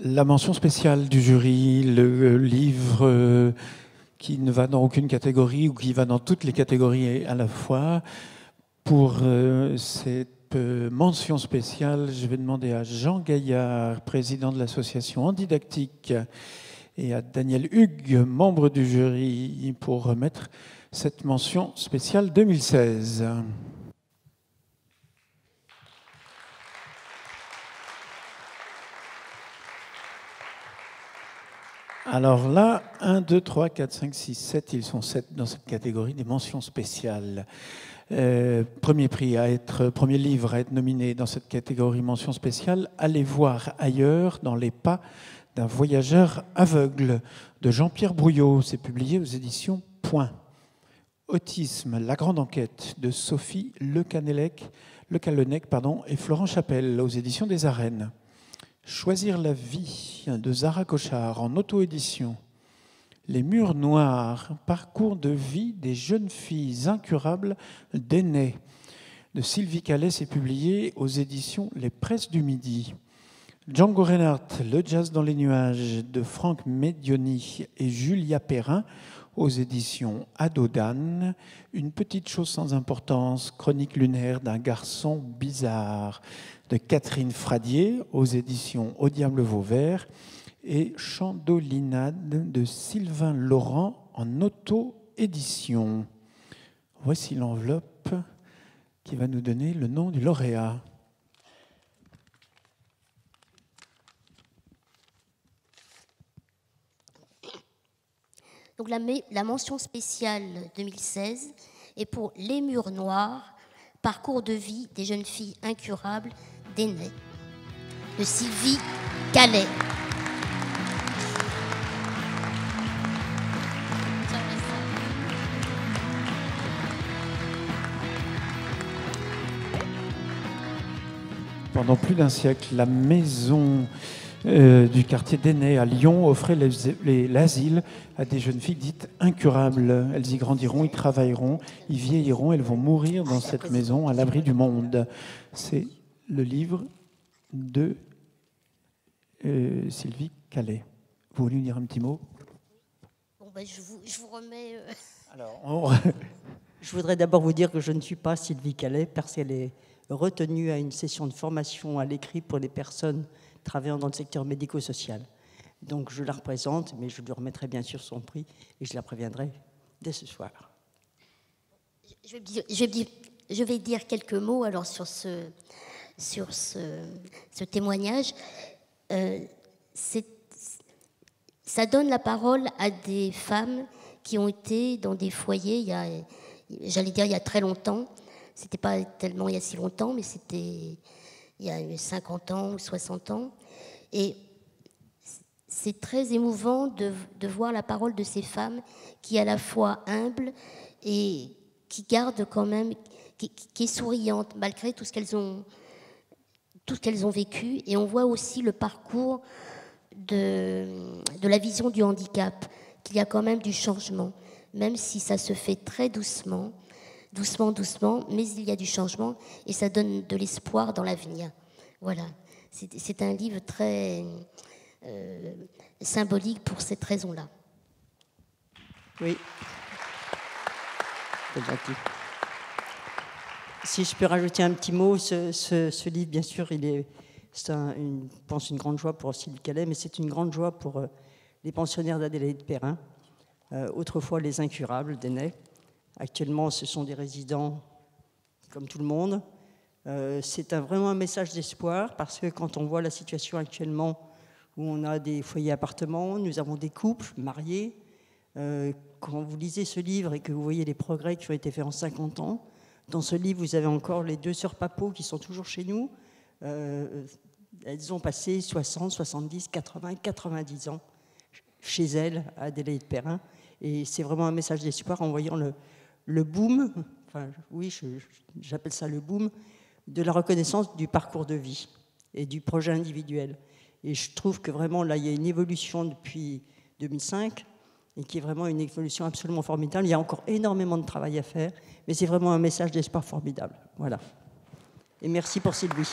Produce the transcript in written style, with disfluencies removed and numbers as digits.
La mention spéciale du jury, le livre qui ne va dans aucune catégorie ou qui va dans toutes les catégories à la fois. Pour cette mention spéciale, je vais demander à Jean Gaillard, président de l'association Endidactique, et à Daniel Hugues, membre du jury, pour remettre cette mention spéciale 2016. Alors là, 1, 2, 3, 4, 5, 6, 7, ils sont 7 dans cette catégorie des mentions spéciales. Premier livre à être nominé dans cette catégorie mention spéciale, Allez voir ailleurs dans les pas d'un voyageur aveugle, de Jean-Pierre Brouillot. C'est publié aux éditions Point. Autisme, la grande enquête, de Sophie Le Callennec et Florent Chapelle, aux éditions des Arènes. Choisir la vie, de Zara Cochard, en auto-édition. Les murs noirs, parcours de vie des jeunes filles incurables d'Aînay, de Sylvie Calais, c'est publié aux éditions Les Presses du Midi. Django Reinhardt, Le jazz dans les nuages, de Franck Medioni et Julia Perrin, aux éditions Adodan. Une petite chose sans importance, chronique lunaire d'un garçon bizarre, de Catherine Fradier, aux éditions Au diable Vauvert. Et Chandolinade de Sylvain Laurent en auto-édition. Voici l'enveloppe qui va nous donner le nom du lauréat. Donc la mention spéciale 2016 est pour Les murs noirs, parcours de vie des jeunes filles incurables d'Aînay, de Sylvie Calais. Pendant plus d'un siècle, la maison du quartier d'Aînay à Lyon offrait l'asile à des jeunes filles dites incurables. Elles y grandiront, y travailleront, y vieilliront, elles vont mourir dans cette maison à l'abri du monde. C'est le livre de Sylvie Calais. Vous voulez nous dire un petit mot? Bon, ben, je vous remets... Alors, Je voudrais d'abord vous dire que je ne suis pas Sylvie Calais parce qu'elle est retenue à une session de formation à l'écrit pour les personnes travaillant dans le secteur médico-social. Donc je la représente, mais je lui remettrai bien sûr son prix et je la préviendrai dès ce soir. Je vais dire quelques mots alors sur ce témoignage. Ça donne la parole à des femmes qui ont été dans des foyers il y a très longtemps. C'était pas tellement il y a si longtemps, mais c'était il y a 50 ans ou 60 ans. Et c'est très émouvant de voir la parole de ces femmes qui est à la fois humble et qui garde quand même, qui est souriante malgré tout ce qu'elles ont vécu. Et on voit aussi le parcours de la vision du handicap, qu'il y a quand même du changement, même si ça se fait très doucement, mais il y a du changement et ça donne de l'espoir dans l'avenir. Voilà, c'est un livre très symbolique pour cette raison-là. Oui. C'est gentil. Si je peux rajouter un petit mot, ce livre, bien sûr, c'est une grande joie pour Sylvie Calais, mais c'est une grande joie pour les pensionnaires d'Adélaïde Perrin, autrefois les incurables d'Aînay. Actuellement, ce sont des résidents comme tout le monde. C'est vraiment un message d'espoir parce que quand on voit la situation actuellement où on a des foyers appartements, nous avons des couples mariés. Quand vous lisez ce livre et que vous voyez les progrès qui ont été faits en 50 ans, dans ce livre, vous avez encore les deux sœurs Papeau qui sont toujours chez nous. Elles ont passé 60, 70, 80, 90 ans chez elles, à Adélaïde Perrin. Et c'est vraiment un message d'espoir en voyant le boom, enfin oui, j'appelle ça le boom, de la reconnaissance du parcours de vie et du projet individuel. Et je trouve que vraiment, là, il y a une évolution depuis 2005 et qui est vraiment une évolution absolument formidable. Il y a encore énormément de travail à faire, mais c'est vraiment un message d'espoir formidable. Voilà. Et merci pour Sylvie.